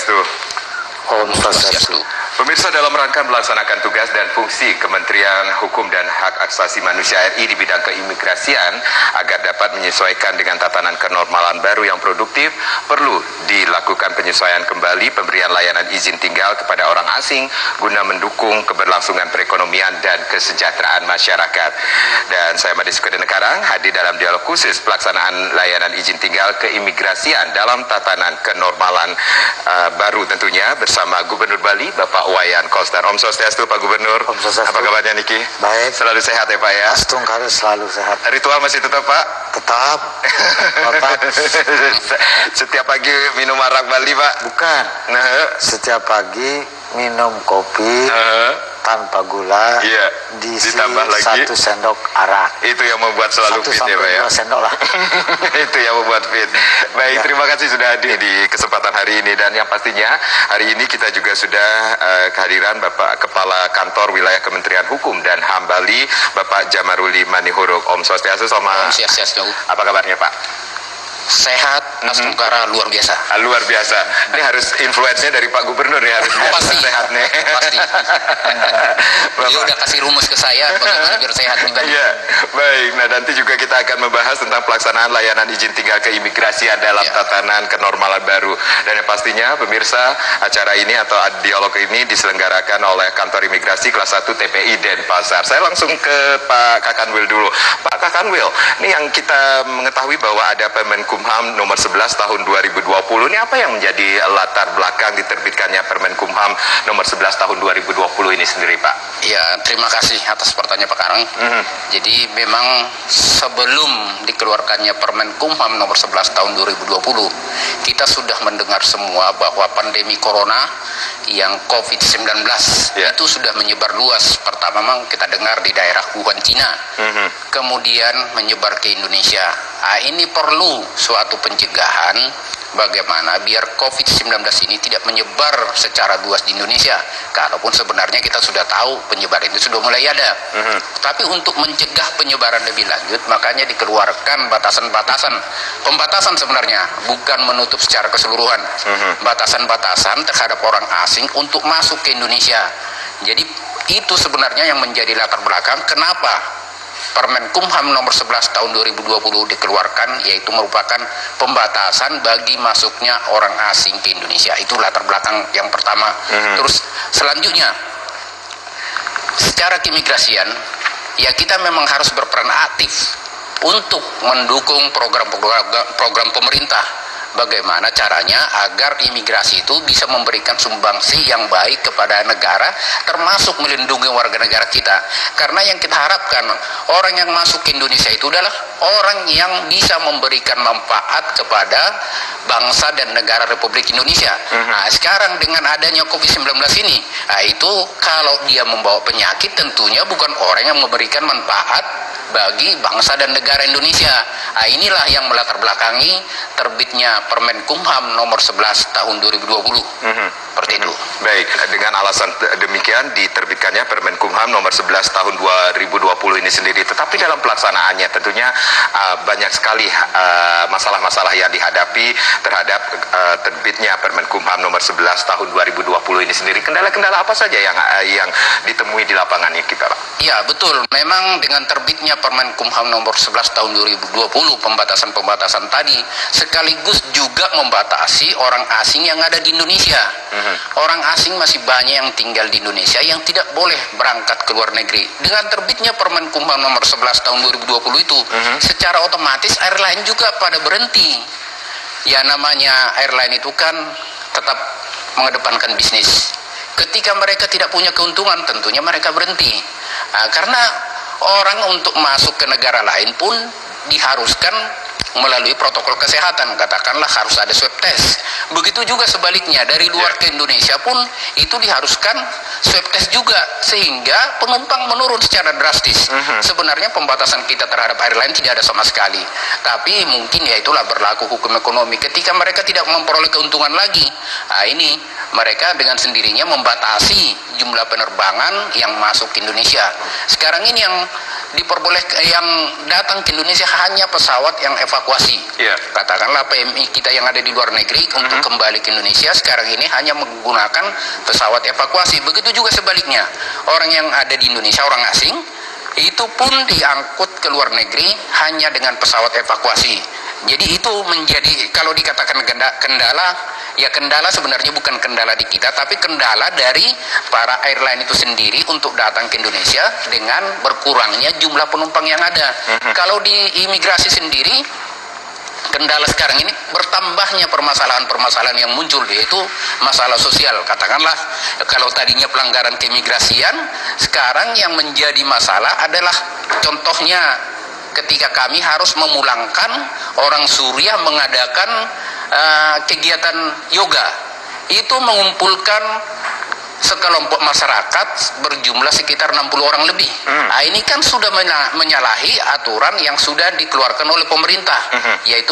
Swastiastu. Om Swastiastu. Pemirsa, dalam rangka melaksanakan tugas dan fungsi Kementerian Hukum dan Hak Asasi Manusia RI di bidang keimigrasian agar dapat menyesuaikan dengan tatanan kenormalan baru yang produktif, perlu dilakukan penyesuaian kembali pemberian layanan izin tinggal kepada orang asing guna mendukung keberlangsungan perekonomian dan kesejahteraan masyarakat. Dan saya Madi Sukadenekarang hadir dalam dialog khusus pelaksanaan layanan izin tinggal keimigrasian dalam tatanan kenormalan baru tentunya bersama Gubernur Bali Bapak Wayan Koster. Om Swastiastu Pak Gubernur. Om Swastiastu. Apa kabarnya Niki? Baik. Selalu sehat ya Pak ya? Astungkara selalu sehat. Ritual masih tetap Pak? Tetap. Bapak. Setiap pagi minum arak Bali Pak? Bukan. Nah. Setiap pagi minum kopi tanpa gula, diisi ditambah lagi 1 sendok arak. Itu yang membuat selalu fit ya Pak ya? 1 sendok lah. Itu yang membuat fit. Baik, terima kasih sudah hadir di kesempatan hari ini. Dan yang pastinya hari ini kita juga sudah kehadiran Bapak Kepala Kantor Wilayah Kementerian Hukum dan HAM Bali, Bapak Jamaruli Manihuruk. Om Swastiastu. Om Swastiastu. Apa kabarnya Pak? Sehat, Astungkara luar biasa. Luar biasa. Ini harus influence-nya dari Pak Gubernur ya, harus pasti sehat nih. Pasti. Dia udah kasih rumus ke saya bagaimana biar sehat nih Bali. Iya, baik. Nah, nanti juga kita akan membahas tentang pelaksanaan layanan izin tinggal keimigrasian dalam tatanan kenormalan baru. Dan yang pastinya pemirsa, acara ini atau dialog ini diselenggarakan oleh Kantor Imigrasi Kelas 1 TPI Denpasar. Saya langsung ke Pak Kakanwil dulu. Pak Kakanwil, ini yang kita mengetahui bahwa ada Permenkumham nomor 11 tahun 2020. Ini apa yang menjadi latar belakang diterbitkannya Permenkumham nomor 11 tahun 2020 ini sendiri, Pak? Ya, terima kasih atas pertanyaan Pak Karang. Jadi memang sebelum dikeluarkannya Permenkumham nomor 11 tahun 2020, kita sudah mendengar semua bahwa pandemi Corona yang COVID-19 itu sudah menyebar luas. Pertama memang kita dengar di daerah Wuhan, Cina, kemudian menyebar ke Indonesia. Nah, ini perlu suatu pencegahan bagaimana biar COVID-19 ini tidak menyebar secara luas di Indonesia. Kalaupun sebenarnya kita sudah tahu penyebaran itu sudah mulai ada. Tapi untuk mencegah penyebaran lebih lanjut, makanya dikeluarkan batasan-batasan. Pembatasan sebenarnya, bukan menutup secara keseluruhan. Batasan-batasan terhadap orang asing untuk masuk ke Indonesia. Jadi itu sebenarnya yang menjadi latar belakang kenapa Permenkumham nomor 11 tahun 2020 dikeluarkan, yaitu merupakan pembatasan bagi masuknya orang asing ke Indonesia. Itu latar belakang yang pertama. Terus selanjutnya, secara keimigrasian, ya kita memang harus berperan aktif untuk mendukung program pemerintah. Bagaimana caranya agar imigrasi itu bisa memberikan sumbangsi yang baik kepada negara, termasuk melindungi warga negara kita. Karena yang kita harapkan, orang yang masuk ke Indonesia itu adalah orang yang bisa memberikan manfaat kepada bangsa dan negara Republik Indonesia. Nah, sekarang dengan adanya COVID-19 ini, nah itu kalau dia membawa penyakit, tentunya bukan orang yang memberikan manfaat bagi bangsa dan negara Indonesia. Nah, inilah yang melatar belakangi terbitnya Permenkumham nomor 11 tahun 2020. Seperti itu. Baik, dengan alasan demikian diterbitkannya Permenkumham nomor 11 tahun 2020 ini sendiri. Tetapi dalam pelaksanaannya tentunya banyak sekali masalah-masalah yang dihadapi terhadap terbitnya Permenkumham nomor 11 tahun 2020 ini sendiri. Kendala-kendala apa saja yang ditemui di lapangan ini kita, Pak? Ya, betul. Memang dengan terbitnya Permenkumham nomor 11 tahun 2020, pembatasan-pembatasan tadi sekaligus juga membatasi orang asing yang ada di Indonesia. Orang asing masih banyak yang tinggal di Indonesia yang tidak boleh berangkat ke luar negeri. Dengan terbitnya Permenkumham nomor 11 tahun 2020 itu, secara otomatis airline juga pada berhenti. Ya, namanya airline itu kan tetap mengedepankan bisnis. Ketika mereka tidak punya keuntungan, tentunya mereka berhenti. Nah, karena orang untuk masuk ke negara lain pun diharuskan melalui protokol kesehatan, katakanlah harus ada swab test. Begitu juga sebaliknya, dari luar ke Indonesia pun itu diharuskan swab test juga, sehingga penumpang menurun secara drastis. Sebenarnya pembatasan kita terhadap airline tidak ada sama sekali, tapi mungkin ya itulah berlaku hukum ekonomi. Ketika mereka tidak memperoleh keuntungan lagi, nah ini mereka dengan sendirinya membatasi jumlah penerbangan yang masuk ke Indonesia. Sekarang ini yang yang datang ke Indonesia hanya pesawat yang evakuasi. Katakanlah PMI kita yang ada di luar negeri untuk kembali ke Indonesia sekarang ini hanya menggunakan pesawat evakuasi. Begitu juga sebaliknya, orang yang ada di Indonesia, orang asing, itu pun diangkut ke luar negeri hanya dengan pesawat evakuasi. Jadi itu menjadi, kalau dikatakan kendala, ya kendala sebenarnya bukan kendala di kita, tapi kendala dari para airline itu sendiri untuk datang ke Indonesia dengan berkurangnya jumlah penumpang yang ada. Kalau di imigrasi sendiri, kendala sekarang ini bertambahnya permasalahan-permasalahan yang muncul, yaitu masalah sosial. Katakanlah kalau tadinya pelanggaran keimigrasian, sekarang yang menjadi masalah adalah contohnya ketika kami harus memulangkan orang Suriah mengadakan kegiatan yoga. Itu mengumpulkan sekelompok masyarakat berjumlah sekitar 60 orang lebih. Nah, ini kan sudah menyalahi aturan yang sudah dikeluarkan oleh pemerintah, yaitu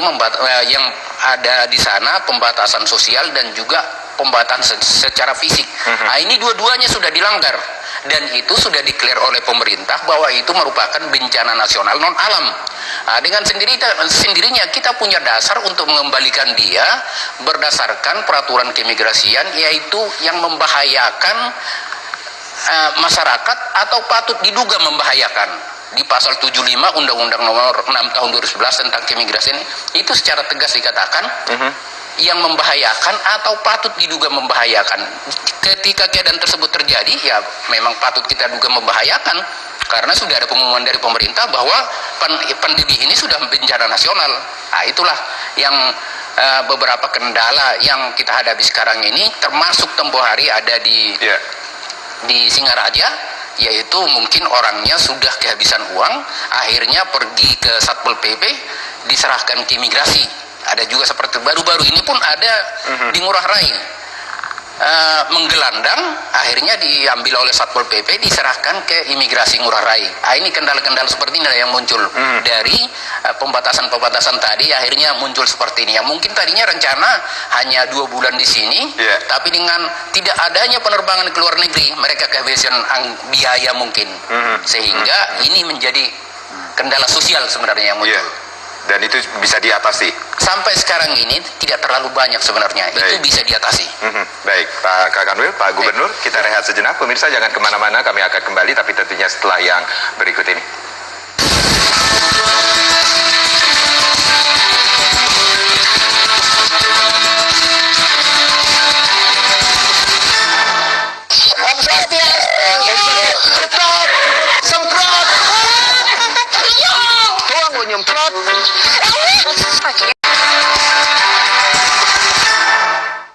yang ada di sana pembatasan sosial dan juga pembatasan secara fisik. Nah, ini dua-duanya sudah dilanggar dan itu sudah declare oleh pemerintah bahwa itu merupakan bencana nasional non alam. Nah, dengan sendirinya kita punya dasar untuk mengembalikan dia berdasarkan peraturan keimigrasian, yaitu yang membahayakan masyarakat atau patut diduga membahayakan. Di pasal 75 Undang-Undang Nomor 6 Tahun 2011 tentang keimigrasian itu secara tegas dikatakan yang membahayakan atau patut diduga membahayakan. Ketika keadaan tersebut terjadi, ya memang patut kita duga membahayakan karena sudah ada pengumuman dari pemerintah bahwa pandemi ini sudah bencana nasional. Nah, itulah yang beberapa kendala yang kita hadapi sekarang ini, termasuk tempoh hari ada di Singaraja, yaitu mungkin orangnya sudah kehabisan uang, akhirnya pergi ke Satpol PP, diserahkan ke imigrasi. Ada juga seperti baru-baru ini pun ada di Ngurah Rai, menggelandang, akhirnya diambil oleh Satpol PP, diserahkan ke imigrasi Ngurah Rai. Nah, ini kendala-kendala seperti ini yang muncul dari pembatasan-pembatasan tadi, akhirnya muncul seperti ini. Yang mungkin tadinya rencana hanya 2 bulan di sini, tapi dengan tidak adanya penerbangan ke luar negeri, mereka kehabisan biaya mungkin, sehingga ini menjadi kendala sosial sebenarnya yang muncul. Dan itu bisa diatasi? Sampai sekarang ini tidak terlalu banyak sebenarnya. Itu bisa diatasi. Baik, Pak Kakanwil, Pak Gubernur, kita rehat sejenak. Pemirsa jangan kemana-mana, kami akan kembali, tapi tentunya setelah yang berikut ini.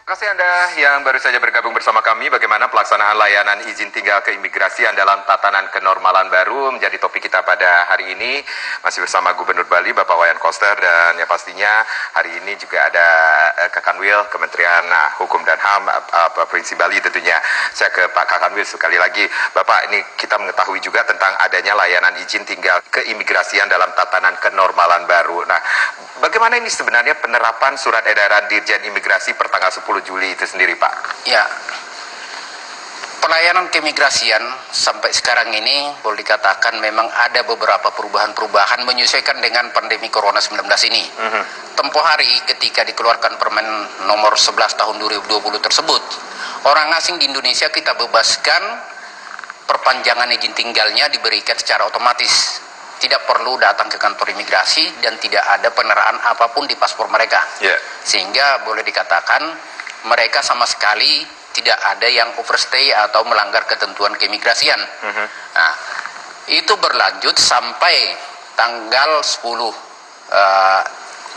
Terima kasih Anda yang baru saja bergabung bersama kami. Bagaimana pelaksanaan layanan izin tinggal keimigrasian dalam tatanan kenormalan baru menjadi topik kita pada hari ini. Masih bersama Gubernur Bali Bapak Wayan Koster, dan ya pastinya hari ini juga ada Kakanwil Kementerian Hukum dan HAM Provinsi Bali tentunya. Saya ke Pak Kakanwil sekali lagi. Bapak, ini kita mengetahui juga tentang adanya layanan izin tinggal keimigrasian dalam tatanan kenormalan baru. Nah, bagaimana ini sebenarnya penerapan surat edaran Dirjen Imigrasi per tanggal 10 Juli itu sendiri, Pak? Ya, pelayanan keimigrasian sampai sekarang ini boleh dikatakan memang ada beberapa perubahan-perubahan menyesuaikan dengan pandemi Corona 19 ini. Tempoh hari ketika dikeluarkan Permen Nomor 11 Tahun 2020 tersebut, orang asing di Indonesia kita bebaskan perpanjangan izin tinggalnya diberikan secara otomatis. Tidak perlu datang ke kantor imigrasi dan tidak ada peneraan apapun di paspor mereka. Sehingga boleh dikatakan mereka sama sekali tidak ada yang overstay atau melanggar ketentuan keimigrasian. Nah, itu berlanjut sampai tanggal 10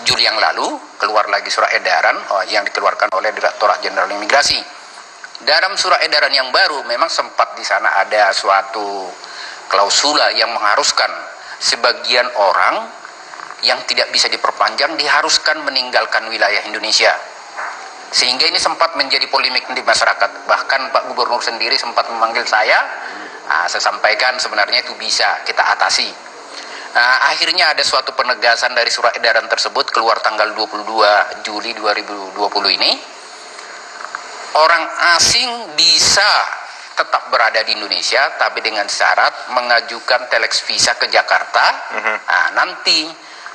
Juli yang lalu, keluar lagi surat edaran yang dikeluarkan oleh Direktorat Jenderal Imigrasi. Dalam surat edaran yang baru memang sempat di sana ada suatu klausula yang mengharuskan sebagian orang yang tidak bisa diperpanjang diharuskan meninggalkan wilayah Indonesia. Sehingga ini sempat menjadi polemik di masyarakat. Bahkan Pak Gubernur sendiri sempat memanggil saya. Saya sampaikan sebenarnya itu bisa kita atasi. Akhirnya ada suatu penegasan dari surat edaran tersebut keluar tanggal 22 Juli 2020 ini. Orang asing bisa tetap berada di Indonesia, tapi dengan syarat mengajukan telex visa ke Jakarta. Nah, nanti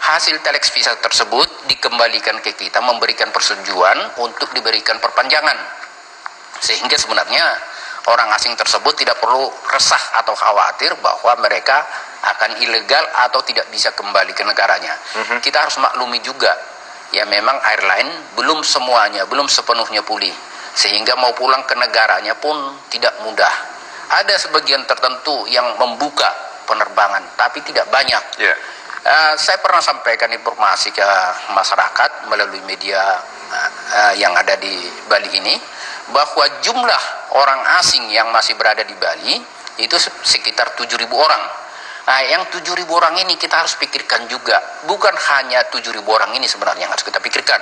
hasil telex visa tersebut dikembalikan ke kita, memberikan persetujuan untuk diberikan perpanjangan. Sehingga sebenarnya orang asing tersebut tidak perlu resah atau khawatir bahwa mereka akan ilegal atau tidak bisa kembali ke negaranya. Kita harus maklumi juga, ya memang airline belum semuanya, belum sepenuhnya pulih. Sehingga mau pulang ke negaranya pun tidak mudah. Ada sebagian tertentu yang membuka penerbangan, tapi tidak banyak. Saya pernah sampaikan informasi ke masyarakat melalui media yang ada di Bali ini, bahwa jumlah orang asing yang masih berada di Bali itu sekitar 7.000 orang. Nah, yang 7.000 orang ini kita harus pikirkan juga. Bukan hanya 7.000 orang ini sebenarnya yang harus kita pikirkan.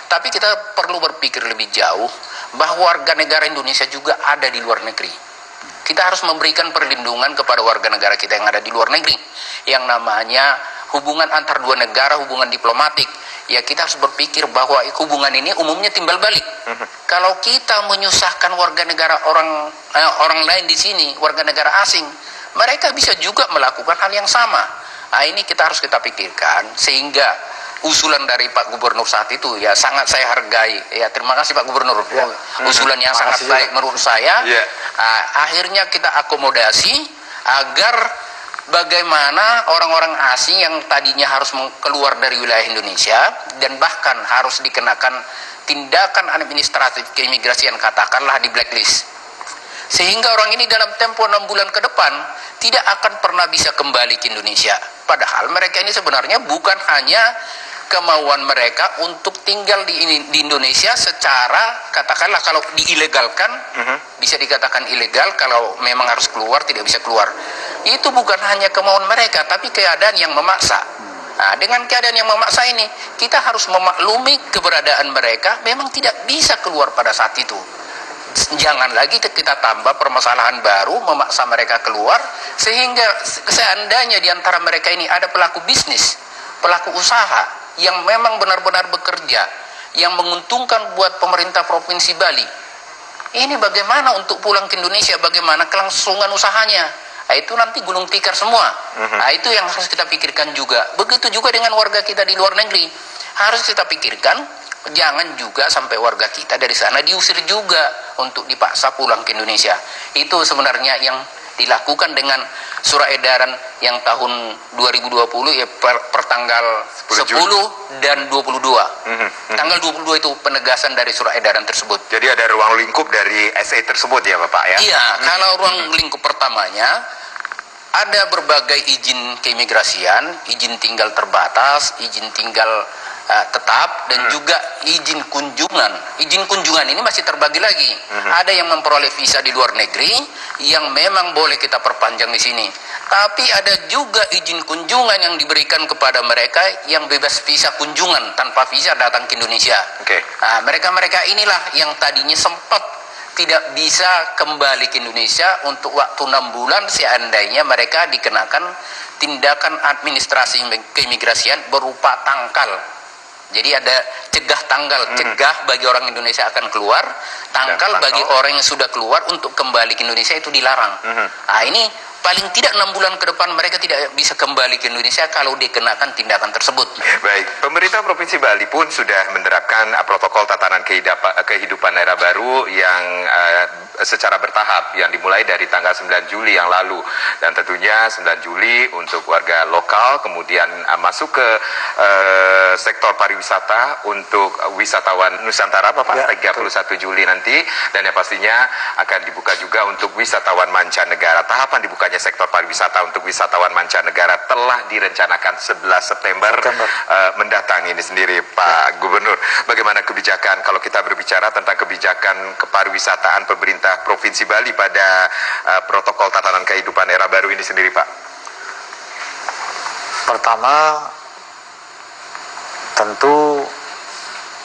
Tapi kita perlu berpikir lebih jauh bahwa warga negara Indonesia juga ada di luar negeri. Kita harus memberikan perlindungan kepada warga negara kita yang ada di luar negeri. Yang namanya hubungan antar dua negara, hubungan diplomatik. Ya, kita harus berpikir bahwa hubungan ini umumnya timbal balik. Kalau kita menyusahkan warga negara orang lain di sini, warga negara asing, mereka bisa juga melakukan hal yang sama. Nah, ini kita harus kita pikirkan, sehingga usulan dari Pak Gubernur saat itu ya sangat saya hargai. Ya, terima kasih Pak Gubernur. Usulan yang sangat baik menurut saya. Akhirnya kita akomodasi agar bagaimana orang-orang asing yang tadinya harus keluar dari wilayah Indonesia dan bahkan harus dikenakan tindakan administratif keimigrasian, katakanlah di blacklist, sehingga orang ini dalam tempo 6 bulan ke depan tidak akan pernah bisa kembali ke Indonesia. Padahal mereka ini sebenarnya bukan hanya kemauan mereka untuk tinggal di Indonesia secara, katakanlah kalau diilegalkan, bisa dikatakan ilegal, kalau memang harus keluar tidak bisa keluar. Itu bukan hanya kemauan mereka, tapi keadaan yang memaksa. Nah, dengan keadaan yang memaksa ini, kita harus memaklumi keberadaan mereka memang tidak bisa keluar pada saat itu. Jangan lagi kita tambah permasalahan baru, memaksa mereka keluar, sehingga seandainya di antara mereka ini ada pelaku bisnis, pelaku usaha yang memang benar-benar bekerja, yang menguntungkan buat pemerintah Provinsi Bali. Ini bagaimana untuk pulang ke Indonesia, bagaimana kelangsungan usahanya? Nah, itu nanti gulung tikar semua. Nah, itu yang harus kita pikirkan juga. Begitu juga dengan warga kita di luar negeri. Harus kita pikirkan, jangan juga sampai warga kita dari sana diusir juga untuk dipaksa pulang ke Indonesia. Itu sebenarnya yang dilakukan dengan surat edaran yang tahun 2020 ya per tanggal 10 dan 22. Tanggal 22 itu penegasan dari surat edaran tersebut. Jadi ada ruang lingkup dari SA tersebut ya Bapak ya? Iya, kalau ruang lingkup pertamanya ada berbagai izin keimigrasian, izin tinggal terbatas, izin tinggal tetap, dan juga izin kunjungan. Izin kunjungan ini masih terbagi lagi. Ada yang memperoleh visa di luar negeri yang memang boleh kita perpanjang di sini. Tapi ada juga izin kunjungan yang diberikan kepada mereka yang bebas visa kunjungan, tanpa visa datang ke Indonesia. Nah, mereka-mereka inilah yang tadinya sempat tidak bisa kembali ke Indonesia untuk waktu 6 bulan seandainya mereka dikenakan tindakan administrasi keimigrasian berupa tangkal. Jadi ada cegah tanggal, cegah bagi orang Indonesia akan keluar, tangkal bagi orang yang sudah keluar untuk kembali ke Indonesia itu dilarang. Nah, ini paling tidak 6 bulan ke depan mereka tidak bisa kembali ke Indonesia kalau dikenakan tindakan tersebut. Baik, pemerintah Provinsi Bali pun sudah menerapkan protokol tatanan kehidupan era baru yang secara bertahap, yang dimulai dari tanggal 9 Juli yang lalu. Dan tentunya 9 Juli untuk warga lokal, kemudian masuk ke sektor pariwisata untuk wisatawan Nusantara Bapak, 31 Juli nanti, dan yang pastinya akan dibuka juga untuk wisatawan mancanegara. Tahapan dibukanya sektor pariwisata untuk wisatawan mancanegara telah direncanakan 11 September mendatang ini sendiri Pak Gubernur. Bagaimana kebijakan, kalau kita berbicara tentang kebijakan kepariwisataan pemerintah Provinsi Bali pada protokol tatanan kehidupan era baru ini sendiri Pak? Pertama, tentu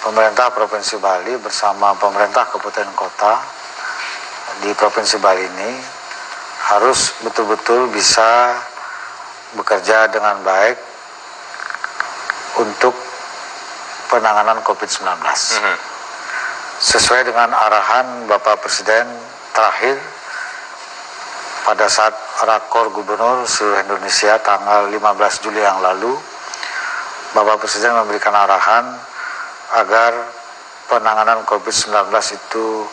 pemerintah Provinsi Bali bersama pemerintah kabupaten kota di Provinsi Bali ini harus betul-betul bisa bekerja dengan baik untuk penanganan COVID-19. Sesuai dengan arahan Bapak Presiden terakhir pada saat rakor gubernur seluruh Indonesia tanggal 15 Juli yang lalu, Bapak Presiden memberikan arahan agar penanganan COVID-19 itu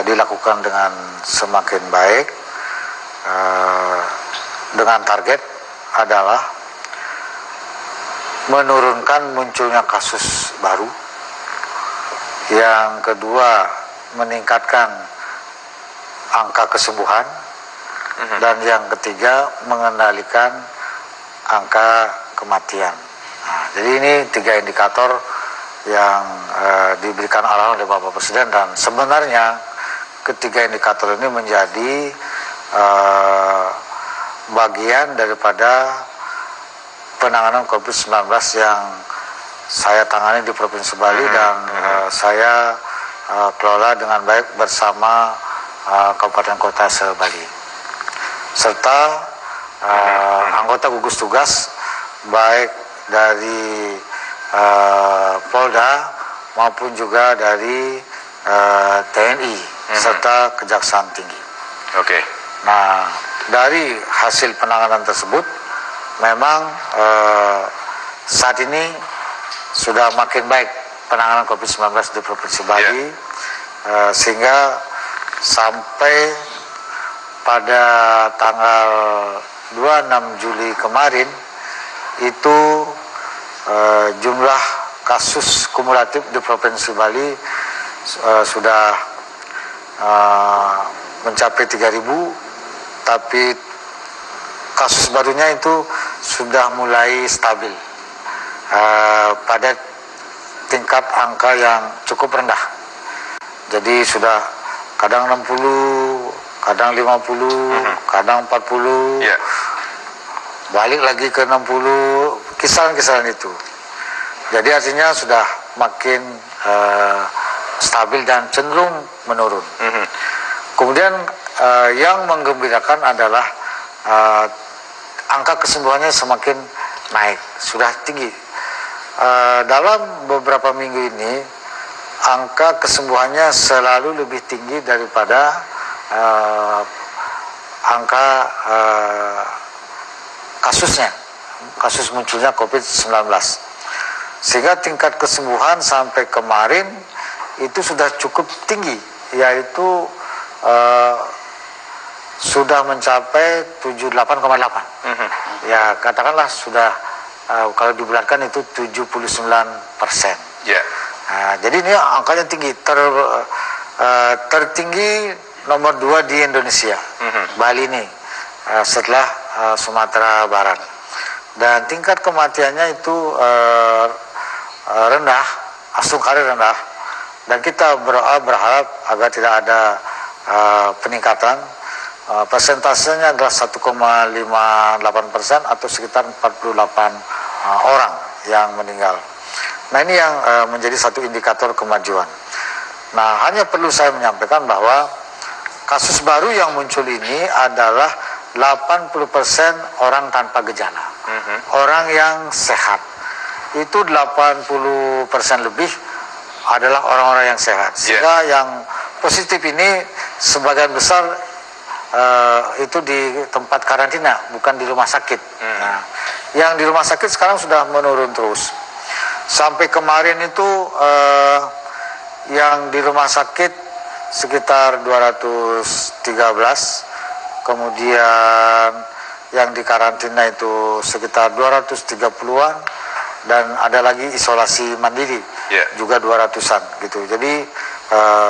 dilakukan dengan semakin baik, dengan target adalah menurunkan munculnya kasus baru. Yang kedua, meningkatkan angka kesembuhan. Dan yang ketiga, mengendalikan angka kematian. Nah, jadi ini 3 indikator yang diberikan arahan oleh Bapak Presiden, dan sebenarnya ketiga indikator ini menjadi bagian daripada penanganan COVID-19 yang saya tangani di Provinsi Bali dan saya kelola dengan baik bersama Kabupaten Kota se-Bali, serta anggota gugus tugas baik dari Polda maupun juga dari TNI serta Kejaksaan Tinggi. Oke. Nah, dari hasil penanganan tersebut memang saat ini sudah makin baik penanganan COVID-19 di Provinsi Bali, sehingga sampai pada tanggal 26 Juli kemarin itu jumlah kasus kumulatif di Provinsi Bali sudah mencapai 3.000, tapi kasus barunya itu sudah mulai stabil pada tingkat angka yang cukup rendah. Jadi sudah kadang 60, kadang 50, kadang 40, balik lagi ke 60, kisaran-kisaran itu. Jadi artinya sudah makin stabil dan cenderung menurun. Kemudian yang menggembirakan adalah angka kesembuhannya semakin naik, sudah tinggi. Dalam beberapa minggu ini angka kesembuhannya selalu lebih tinggi daripada angka kasus munculnya COVID-19, sehingga tingkat kesembuhan sampai kemarin itu sudah cukup tinggi, yaitu sudah mencapai 78,8. Ya, katakanlah sudah kalau dibulatkan itu 79%. Nah, jadi ini angkanya tinggi, tertinggi nomor 2 di Indonesia, Bali ini, setelah Sumatera Barat. Dan tingkat kematiannya itu rendah, asungkari rendah. Dan kita berharap agar tidak ada peningkatan. Persentasenya adalah 1,58% atau sekitar 48 orang yang meninggal. Nah, ini yang menjadi satu indikator kemajuan. Nah, hanya perlu saya menyampaikan bahwa kasus baru yang muncul ini adalah 80% orang tanpa gejala, orang yang sehat. Itu 80% lebih adalah orang-orang yang sehat. Sehingga yang positif ini sebagian besar itu di tempat karantina, bukan di rumah sakit. Nah, yang di rumah sakit sekarang sudah menurun terus. Sampai kemarin itu yang di rumah sakit sekitar 213, kemudian yang di karantina itu sekitar 230-an, dan ada lagi isolasi mandiri juga 200-an gitu. Jadi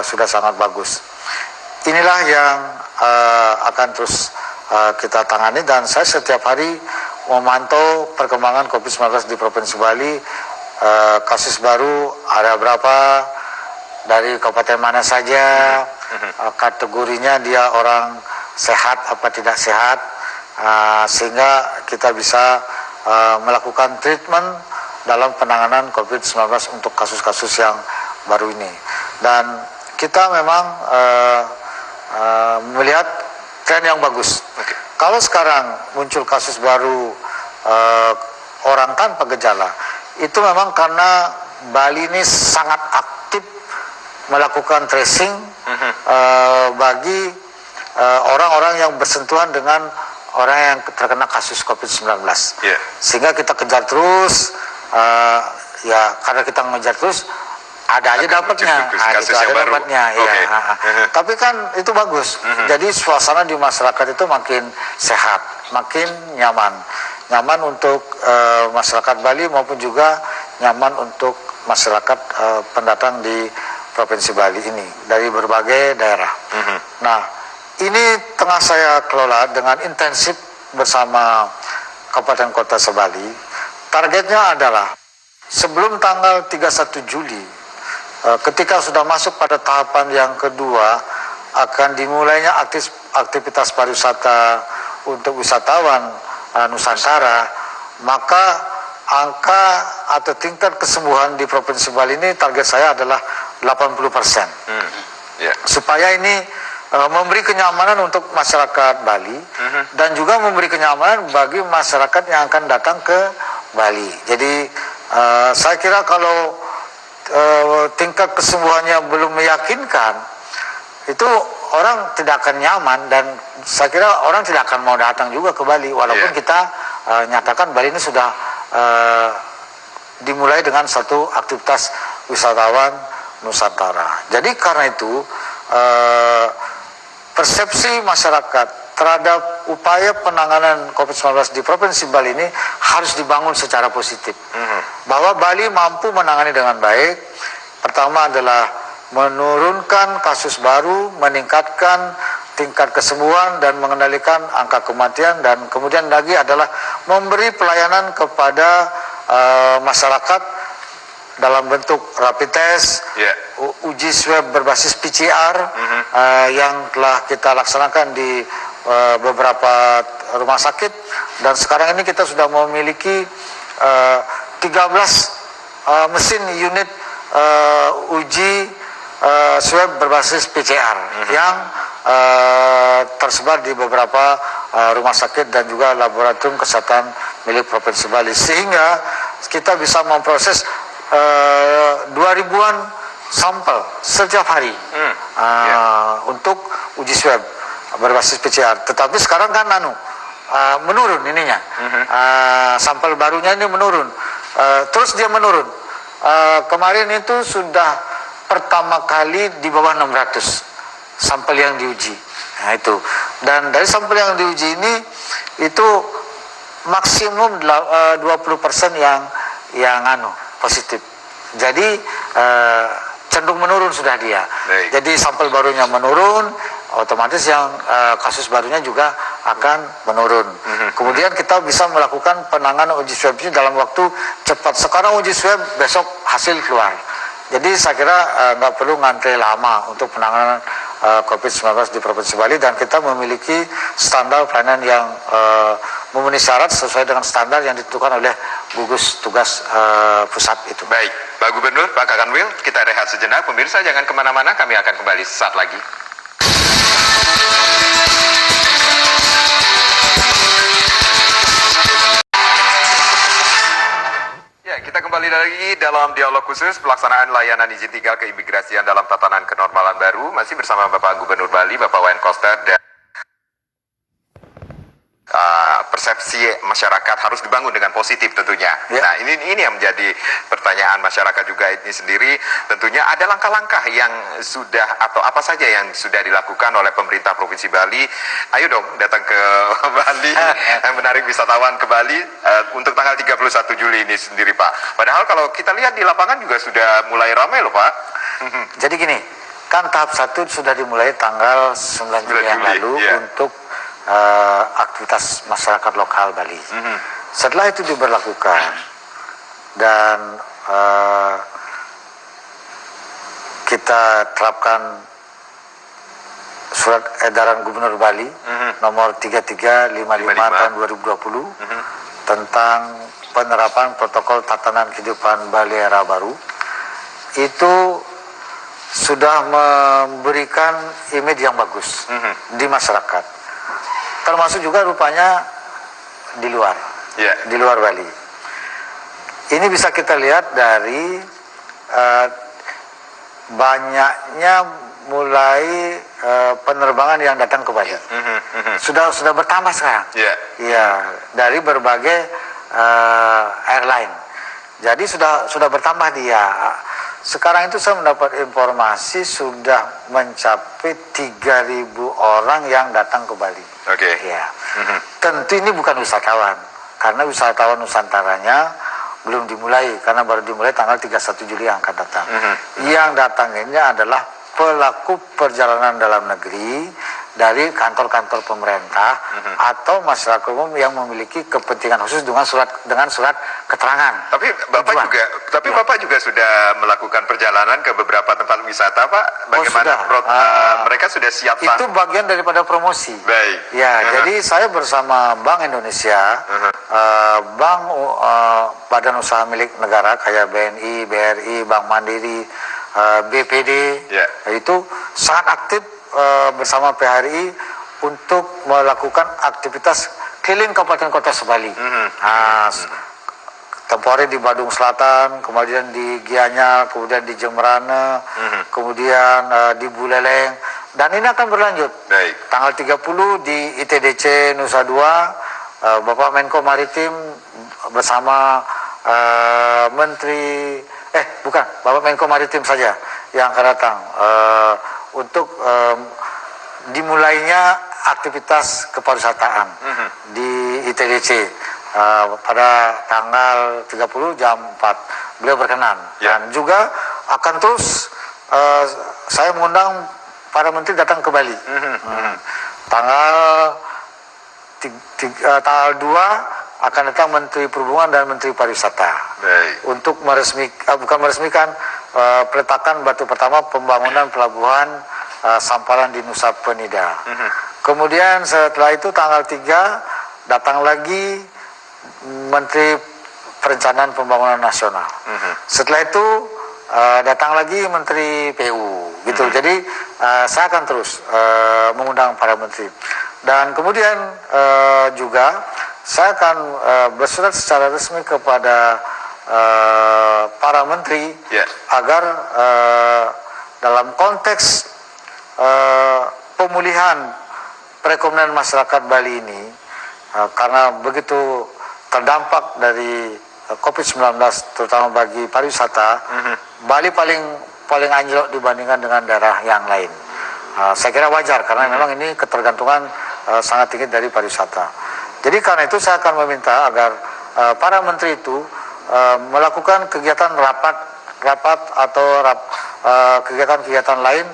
sudah sangat bagus. Inilah yang akan terus kita tangani, dan saya setiap hari memantau perkembangan COVID-19 di Provinsi Bali. Kasus baru ada berapa, dari kabupaten mana saja, kategorinya dia orang sehat apa tidak sehat, sehingga kita bisa melakukan treatment dalam penanganan COVID-19 untuk kasus-kasus yang baru ini. Dan kita memang melihat tren yang bagus. Kalau sekarang muncul kasus baru orang tanpa gejala, itu memang karena Bali ini sangat aktif melakukan tracing bagi orang-orang yang bersentuhan dengan orang yang terkena kasus COVID-19. Yeah. Sehingga kita kejar terus, ya karena kita ngejar terus, ada aja dapatnya, kasus yang baru. Dapatnya, Okay. ya. Tapi kan itu bagus. Jadi suasana di masyarakat itu makin sehat, makin nyaman untuk masyarakat Bali maupun juga nyaman untuk masyarakat pendatang di Provinsi Bali ini dari berbagai daerah. Nah, ini tengah saya kelola dengan intensif bersama Kabupaten Kota Sebali. Targetnya adalah sebelum tanggal 31 Juli, ketika sudah masuk pada tahapan yang kedua, akan dimulainya aktivitas pariwisata untuk wisatawan Nusantara, maka angka atau tingkat kesembuhan di Provinsi Bali ini target saya adalah 80%. Supaya ini memberi kenyamanan untuk masyarakat Bali dan juga memberi kenyamanan bagi masyarakat yang akan datang ke Bali. Jadi saya kira kalau tingkat kesembuhannya belum meyakinkan, itu orang tidak akan nyaman dan saya kira orang tidak akan mau datang juga ke Bali walaupun kita nyatakan Bali ini sudah dimulai dengan satu aktivitas wisatawan Nusantara. Jadi karena itu persepsi masyarakat terhadap upaya penanganan COVID-19 di Provinsi Bali ini harus dibangun secara positif. Bahwa Bali mampu menangani dengan baik. Pertama adalah menurunkan kasus baru, meningkatkan tingkat kesembuhan dan mengendalikan angka kematian, dan kemudian lagi adalah memberi pelayanan kepada masyarakat dalam bentuk rapid test, uji swab berbasis PCR yang telah kita laksanakan di beberapa rumah sakit, dan sekarang ini kita sudah memiliki 13 mesin unit uji swab berbasis PCR yang tersebar di beberapa rumah sakit dan juga laboratorium kesehatan milik Provinsi Bali, sehingga kita bisa memproses 2000-an sampel setiap hari untuk uji swab berbasis PCR. Tetapi sekarang kan menurun ininya, sampel barunya ini menurun, terus dia menurun. Kemarin itu sudah pertama kali di bawah 600 sampel yang diuji. Nah itu, dan dari sampel yang diuji ini itu maksimum 20% yang positif. Jadi cenderung menurun sudah dia. Jadi sampel barunya menurun, otomatis yang kasus barunya juga akan menurun. Kemudian kita bisa melakukan penanganan uji swab ini dalam waktu cepat. Sekarang uji swab, besok hasil keluar. Jadi saya kira nggak perlu ngantri lama untuk penanganan COVID-19 di Provinsi Bali, dan kita memiliki standar pelayanan yang memenuhi syarat sesuai dengan standar yang ditentukan oleh gugus tugas pusat itu. Baik, Pak Gubernur, Pak Kakanwil, kita rehat sejenak. Pemirsa jangan kemana-mana, kami akan kembali sesaat lagi. Ya, kita kembali lagi dalam dialog khusus pelaksanaan layanan izin tinggal keimigrasian dalam tatanan kenormalan baru. Masih bersama Bapak Gubernur Bali, Bapak Wayan Koster, dan persepsi masyarakat harus dibangun dengan positif tentunya. Nah, ini yang menjadi pertanyaan masyarakat juga ini sendiri. Tentunya ada langkah-langkah yang sudah atau apa saja yang sudah dilakukan oleh pemerintah Provinsi Bali. Ayo dong datang ke Bali, menarik wisatawan ke Bali untuk tanggal 31 Juli ini sendiri, Pak. Padahal kalau kita lihat di lapangan juga sudah mulai ramai loh, Pak. Jadi gini, kan tahap 1 sudah dimulai tanggal 9 Juli yang lalu untuk aktivitas masyarakat lokal Bali. Setelah itu diberlakukan dan kita terapkan surat edaran Gubernur Bali nomor 3355 tahun 2020 tentang penerapan protokol tatanan kehidupan Bali era baru, itu sudah memberikan image yang bagus di masyarakat. Termasuk juga rupanya di luar Bali. Ini bisa kita lihat dari banyaknya mulai penerbangan yang datang ke Bali. Sudah bertambah sekarang. Ya. Iya, dari berbagai airline. Jadi sudah bertambah dia. Sekarang itu saya mendapat informasi sudah mencapai 3.000 orang yang datang ke Bali. Oke. Ya. Tentu ini bukan wisatawan, karena wisatawan Nusantaranya belum dimulai, karena baru dimulai tanggal 31 Juli yang akan datang. Yang datang ini adalah pelaku perjalanan dalam negeri dari kantor-kantor pemerintah atau masyarakat umum yang memiliki kepentingan khusus dengan surat keterangan. Tapi Bapak juga sudah melakukan perjalanan ke beberapa tempat wisata, Pak. Bagaimana mereka sudah siap, Pak? Itu bagian daripada promosi. Baik. Ya, jadi saya bersama Bank Indonesia, badan usaha milik negara kayak BNI, BRI, Bank Mandiri, BPD, itu sangat aktif bersama PHRI untuk melakukan aktivitas keliling kabupaten kota sebali. Tempoh hari di Badung Selatan, kemudian di Gianyar, kemudian di Jemberana, kemudian di Buleleng, dan ini akan berlanjut. Baik. Tanggal 30 di ITDC Nusa Dua, Bapak Menko Maritim bersama Bapak Menko Maritim saja yang akan datang untuk dimulainya aktivitas kepariwisataan di ITDC pada tanggal 30 jam 4. Beliau berkenan. Dan juga akan terus saya mengundang para menteri datang ke Bali. Tanggal 2 akan datang Menteri Perhubungan dan Menteri Pariwisata. Untuk meresmikan peletakan batu pertama pembangunan pelabuhan Samparan di Nusa Penida. Kemudian setelah itu tanggal 3 datang lagi Menteri Perencanaan Pembangunan Nasional. Setelah itu datang lagi Menteri PU gitu. Jadi saya akan terus mengundang para menteri. Dan kemudian juga saya akan bersurat secara resmi kepada para menteri agar dalam konteks pemulihan perekonomian masyarakat Bali ini, karena begitu terdampak dari COVID-19 terutama bagi pariwisata, Bali paling anjlok dibandingkan dengan daerah yang lain. Saya kira wajar karena memang ini ketergantungan sangat tinggi dari pariwisata. Jadi karena itu saya akan meminta agar para menteri itu melakukan kegiatan rapat atau kegiatan-kegiatan lain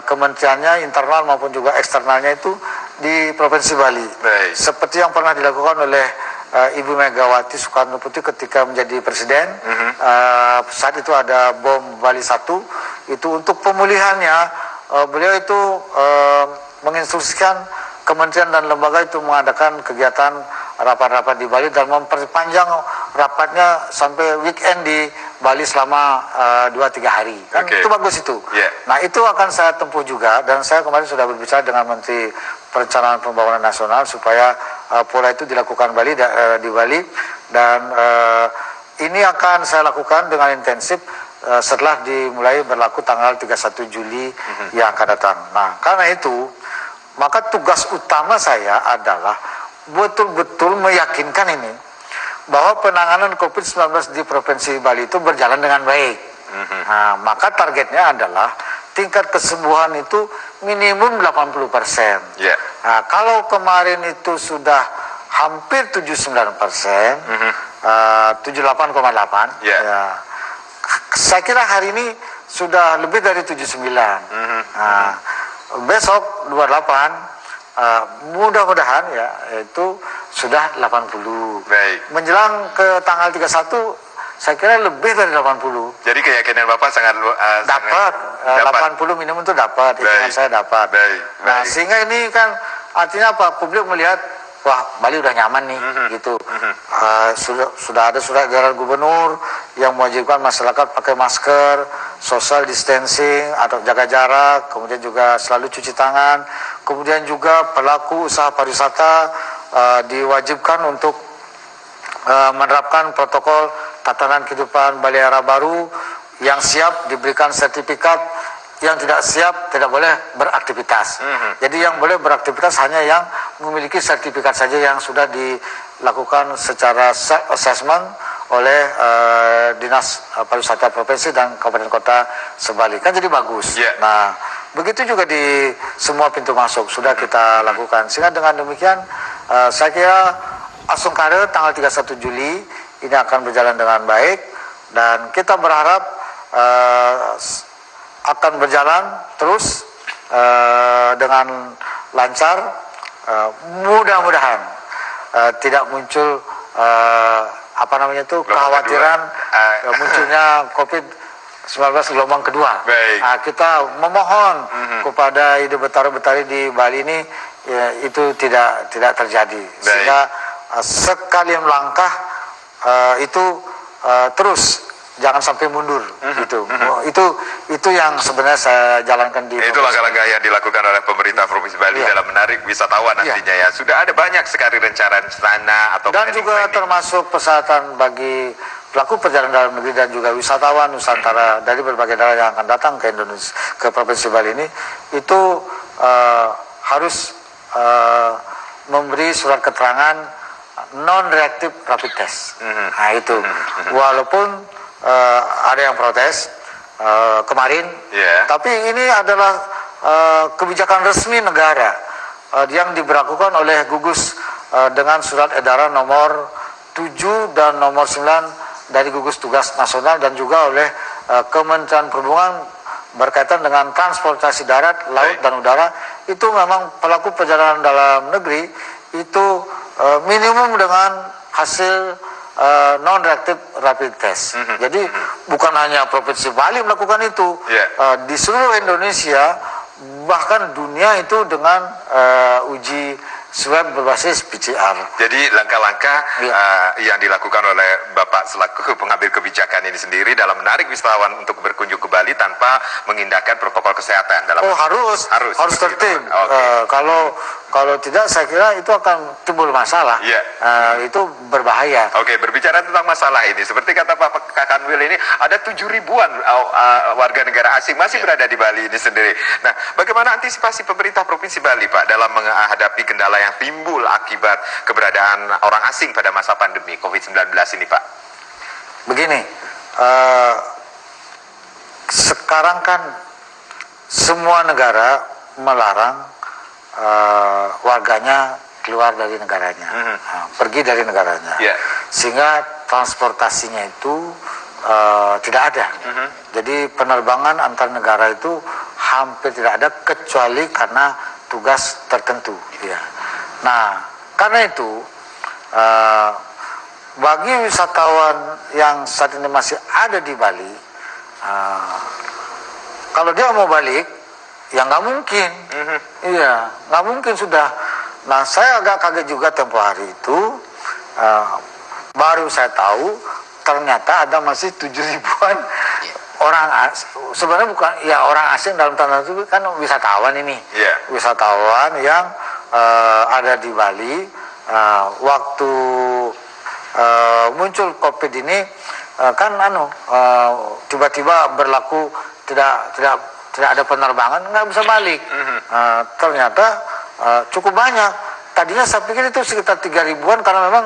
kementeriannya internal maupun juga eksternalnya itu di Provinsi Bali. Seperti yang pernah dilakukan oleh Ibu Megawati Soekarno Putri ketika menjadi presiden. Saat itu ada bom Bali 1, itu untuk pemulihannya beliau itu menginstruksikan kementerian dan lembaga itu mengadakan kegiatan rapat-rapat di Bali dan memperpanjang rapatnya sampai weekend di Bali selama 2-3 hari. Kan itu bagus itu. Nah, itu akan saya tempuh juga, dan saya kemarin sudah berbicara dengan Menteri Perencanaan Pembangunan Nasional supaya pola itu dilakukan di Bali, dan ini akan saya lakukan dengan intensif setelah dimulai berlaku tanggal 31 Juli yang akan datang. Nah, karena itu maka tugas utama saya adalah betul-betul meyakinkan ini bahwa penanganan COVID-19 di Provinsi Bali itu berjalan dengan baik. Nah, maka targetnya adalah tingkat kesembuhan itu minimum 80%. Nah, kalau kemarin itu sudah hampir 79%, 78,8%, ya, saya kira hari ini sudah lebih dari 79%. Nah, besok 28, mudah-mudahan ya itu sudah 80. Menjelang ke tanggal 31 saya kira lebih dari 80. Jadi keyakinan Bapak sangat dapat 80 minimum itu dapat, hitungan saya dapat. Nah, sehingga ini kan artinya apa? Publik melihat wah, Bali udah nyaman nih gitu. Sudah ada surat edaran gubernur yang mewajibkan masyarakat pakai masker, social distancing atau jaga jarak, kemudian juga selalu cuci tangan. Kemudian juga pelaku usaha pariwisata diwajibkan untuk menerapkan protokol tatanan kehidupan Bali era baru yang siap diberikan sertifikat yang tidak siap tidak boleh beraktivitas. Jadi yang boleh beraktivitas hanya yang memiliki sertifikat saja yang sudah dilakukan secara self-assessment oleh Dinas Pariwisata Provinsi dan Kabupaten Kota sebalik. Kan jadi bagus. Nah, begitu juga di semua pintu masuk sudah kita lakukan. Sehingga dengan demikian saya kira Asungkare tanggal 31 Juli ini akan berjalan dengan baik dan kita berharap akan berjalan terus dengan lancar. Mudah-mudahan tidak muncul kekhawatiran munculnya COVID-19 gelombang kedua. Kita memohon kepada Ide Betara-Betari di Bali ini itu tidak terjadi. Sehingga sekali melangkah itu terus jangan sampai mundur gitu. Itu yang sebenarnya saya jalankan di itu langkah-langkah yang dilakukan oleh pemerintah Provinsi Bali dalam menarik wisatawan nantinya ya. Sudah ada banyak sekali rencana atau dan juga termasuk persyaratan bagi pelaku perjalanan dalam negeri dan juga wisatawan Nusantara dari berbagai daerah yang akan datang ke Indonesia, ke Provinsi Bali ini itu harus memberi surat keterangan non-reaktif rapid test. Nah itu walaupun ada yang protes kemarin, tapi ini adalah kebijakan resmi negara yang diberlakukan oleh Gugus dengan surat edaran nomor 7 dan nomor 9 dari Gugus Tugas Nasional dan juga oleh Kementerian Perhubungan berkaitan dengan transportasi darat, laut dan udara. Itu memang pelaku perjalanan dalam negeri itu minimum dengan hasil non-reaktif rapid test. Jadi bukan hanya Provinsi Bali melakukan itu, di seluruh Indonesia bahkan dunia itu dengan uji swab berbasis PCR. Jadi langkah-langkah yang dilakukan oleh Bapak selaku pengambil kebijakan ini sendiri dalam menarik wisatawan untuk berkunjung ke Bali tanpa mengindahkan protokol kesehatan dalam harus tertib. Kalau tidak saya kira itu akan timbul masalah. Itu berbahaya. Berbicara tentang masalah ini, seperti kata Pak Kakanwil ini ada 7.000-an warga negara asing masih berada di Bali ini sendiri. Nah, bagaimana antisipasi pemerintah Provinsi Bali, Pak, dalam menghadapi kendala yang timbul akibat keberadaan orang asing pada masa pandemi COVID-19 ini, Pak? Begini, sekarang kan semua negara melarang warganya keluar dari negaranya, pergi dari negaranya, sehingga transportasinya itu tidak ada. Jadi penerbangan antar negara itu hampir tidak ada kecuali karena tugas tertentu. Nah, karena itu bagi wisatawan yang saat ini masih ada di Bali, kalau dia mau balik, ya nggak mungkin. Nggak mungkin sudah. Nah, saya agak kaget juga tempo hari itu, baru saya tahu ternyata ada masih 7.000-an orang sebenarnya bukan orang asing dalam tanda itu kan wisatawan ini, wisatawan yang ada di Bali waktu muncul COVID ini kan tiba-tiba berlaku tidak ada penerbangan, nggak bisa balik. Ternyata cukup banyak. Tadinya saya pikir itu sekitar 3.000-an karena memang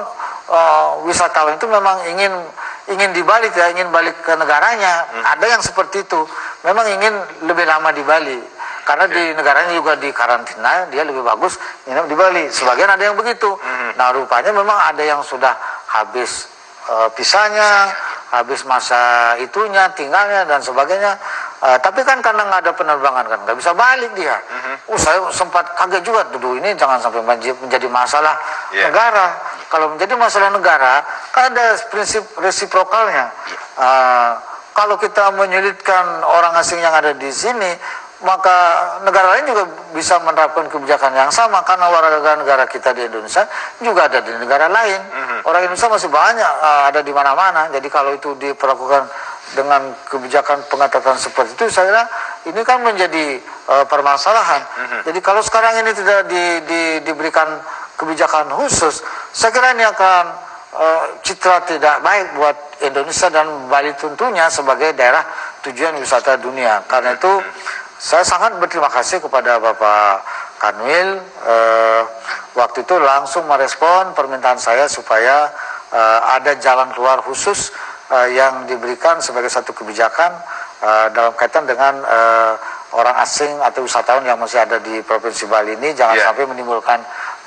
wisatawan itu memang ingin di Bali, tidak ingin balik ke negaranya. Ada yang seperti itu, memang ingin lebih lama di Bali karena di negaranya juga di karantina, dia lebih bagus nginep di Bali. Sebagian ada yang begitu. Nah, rupanya memang ada yang sudah habis visanya, habis masa itunya, tinggalnya dan sebagainya. Tapi kan karena nggak ada penerbangan kan nggak bisa balik dia. Saya sempat kaget juga, ini jangan sampai menjadi masalah negara. Kalau menjadi masalah negara, kan ada prinsip resiprokalnya. Kalau kita menyulitkan orang asing yang ada di sini, maka negara lain juga bisa menerapkan kebijakan yang sama karena warga negara kita di Indonesia juga ada di negara lain. Orang Indonesia masih banyak ada di mana-mana. Jadi kalau itu diperlakukan dengan kebijakan pengetatan seperti itu, saya kira ini kan menjadi permasalahan. Jadi kalau sekarang ini tidak diberikan kebijakan khusus, saya kira ini akan citra tidak baik buat Indonesia dan Bali tentunya sebagai daerah tujuan wisata dunia. Karena itu saya sangat berterima kasih kepada Bapak Kanwil. Waktu itu langsung merespon permintaan saya supaya ada jalan keluar khusus yang diberikan sebagai satu kebijakan dalam kaitan dengan orang asing atau wisatawan yang masih ada di Provinsi Bali ini, jangan sampai menimbulkan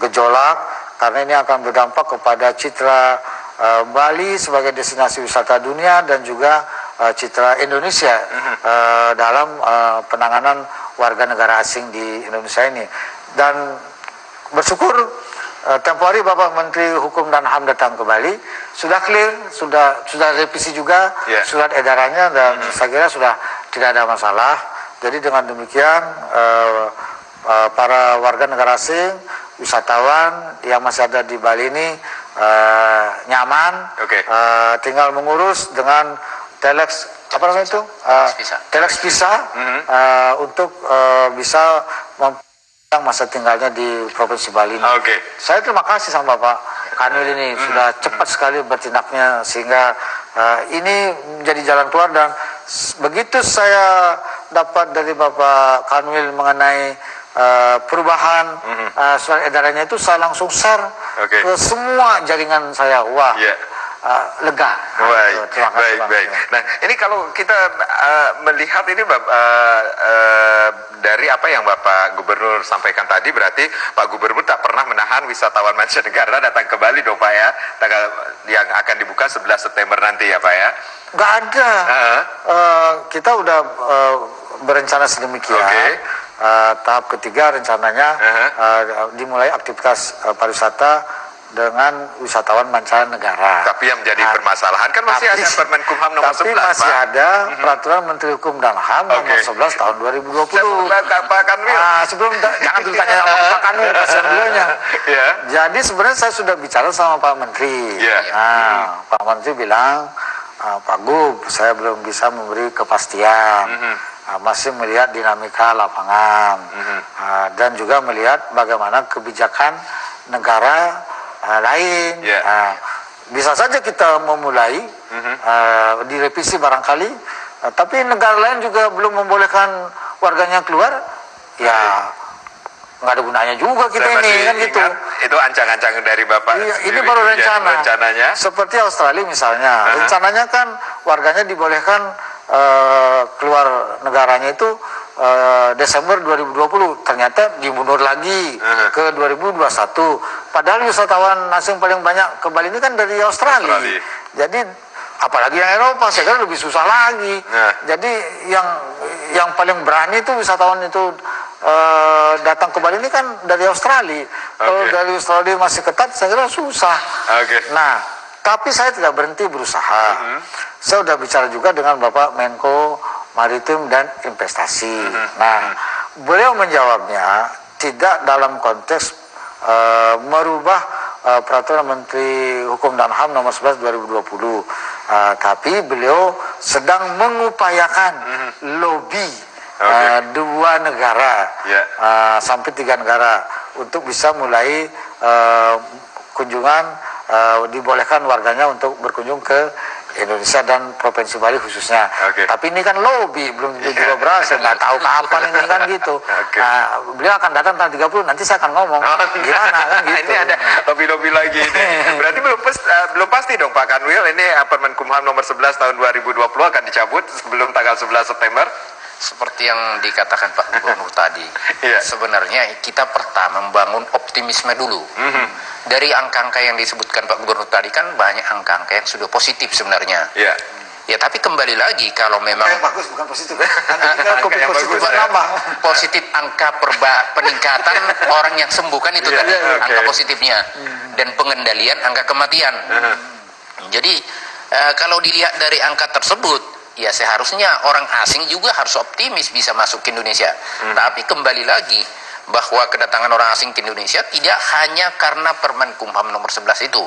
gejolak, karena ini akan berdampak kepada citra Bali sebagai destinasi wisata dunia dan juga citra Indonesia dalam penanganan warga negara asing di Indonesia ini. Dan bersyukur tempo hari Bapak Menteri Hukum dan HAM datang ke Bali, sudah clear, sudah revisi juga surat edarannya, dan saya kira sudah tidak ada masalah. Jadi dengan demikian para warga negara asing, wisatawan yang masih ada di Bali ini nyaman, tinggal mengurus dengan telex apa namanya itu telex visa untuk bisa memperpanjang masa tinggalnya di Provinsi Bali ini. Saya terima kasih sama Bapak Kanwil ini sudah cepat sekali bertindaknya, sehingga ini menjadi jalan keluar. Dan begitu saya dapat dari Bapak Kanwil mengenai perubahan surat edarannya itu, saya langsung share ke semua jaringan saya. Wah, lega. Baik. Nah, ini kalau kita melihat ini dari apa yang Bapak Gubernur sampaikan tadi, berarti Pak Gubernur tak pernah menahan wisatawan mancanegara datang ke Bali dong Pak ya, tanggal yang akan dibuka 11 September nanti ya Pak ya? Nggak ada. Kita udah berencana sedemikian. Tahap ketiga rencananya dimulai aktivitas pariwisata dengan wisatawan mancanegara. Tapi yang menjadi permasalahan kan masih ada Permen Kumham nomor 11, masih ada Peraturan Menteri Hukum dan HAM nomor 11 tahun 2020. Pak Kanwil. Sebelum jangan dulu tanya Pak Kanwil, kasihan beliaunya. Jadi sebenarnya saya sudah bicara sama Pak Menteri. Pak Menteri bilang, Pak Gub, saya belum bisa memberi kepastian. Masih melihat dinamika lapangan dan juga melihat bagaimana kebijakan negara lain. Bisa saja kita memulai direvisi barangkali, tapi negara lain juga belum membolehkan warganya keluar, ya nggak ada gunanya juga kita ini kan gitu. Itu ancang-ancang dari Bapak. Ini baru rencananya. Seperti Australia misalnya, rencananya kan warganya dibolehkan keluar negaranya itu Desember 2020, ternyata dimundur lagi ke 2021. Padahal wisatawan asing paling banyak ke Bali ini kan dari Australia. Jadi apalagi yang Eropa, saya kira lebih susah lagi. Jadi yang paling berani itu wisatawan itu datang ke Bali ini kan dari Australia. Kalau dari Australia masih ketat, saya kira susah. Nah, tapi saya tidak berhenti berusaha. Saya sudah bicara juga dengan Bapak Menko Maritim dan Investasi. Nah, beliau menjawabnya tidak dalam konteks merubah Peraturan Menteri Hukum dan HAM nomor 11 2020. Tapi beliau sedang mengupayakan lobby dua negara sampai 3 negara untuk bisa mulai kunjungan, dibolehkan warganya untuk berkunjung ke Indonesia dan Provinsi Bali khususnya. Tapi ini kan lobby, belum juga berhasil, nggak tahu kapan ini kan gitu. Beliau akan datang tanggal 30, nanti saya akan ngomong gimana kan gitu. Ini ada lobby-lobby lagi ini. Berarti belum pasti dong Pak Kanwil, ini Permen Kumham nomor 11 tahun 2020 akan dicabut sebelum tanggal 11 September? Seperti yang dikatakan Pak Gubernur tadi, sebenarnya kita pertama membangun optimisme dulu. Dari angka-angka yang disebutkan Pak Gubernur tadi kan banyak angka-angka yang sudah positif sebenarnya. Ya tapi kembali lagi kalau memang bagus bukan positif. Positif angka peningkatan orang yang sembuh kan itu tadi angka positifnya, dan pengendalian angka kematian. Jadi kalau dilihat dari angka tersebut, ya seharusnya orang asing juga harus optimis bisa masuk ke Indonesia. Tapi kembali lagi bahwa kedatangan orang asing ke Indonesia tidak hanya karena Permen Kumham nomor 11 itu,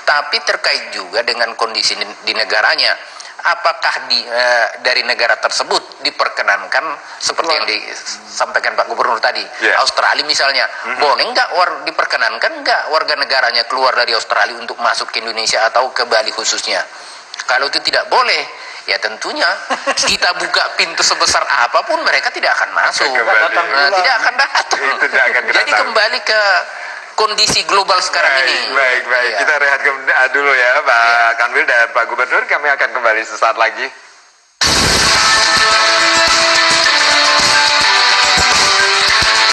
tapi terkait juga dengan kondisi di negaranya. Apakah dari negara tersebut diperkenankan seperti yang disampaikan Pak Gubernur tadi, Australia misalnya, boleh nggak diperkenankan nggak warga negaranya keluar dari Australia untuk masuk ke Indonesia atau ke Bali khususnya? Kalau itu tidak boleh, ya tentunya kita buka pintu sebesar apapun mereka tidak akan masuk, tidak akan datang. Itu tidak akan Jadi kembali ke kondisi global sekarang ini. Baik. Iya. Kita rehat dulu ya Pak Kanwil dan Pak Gubernur. Kami akan kembali sesaat lagi.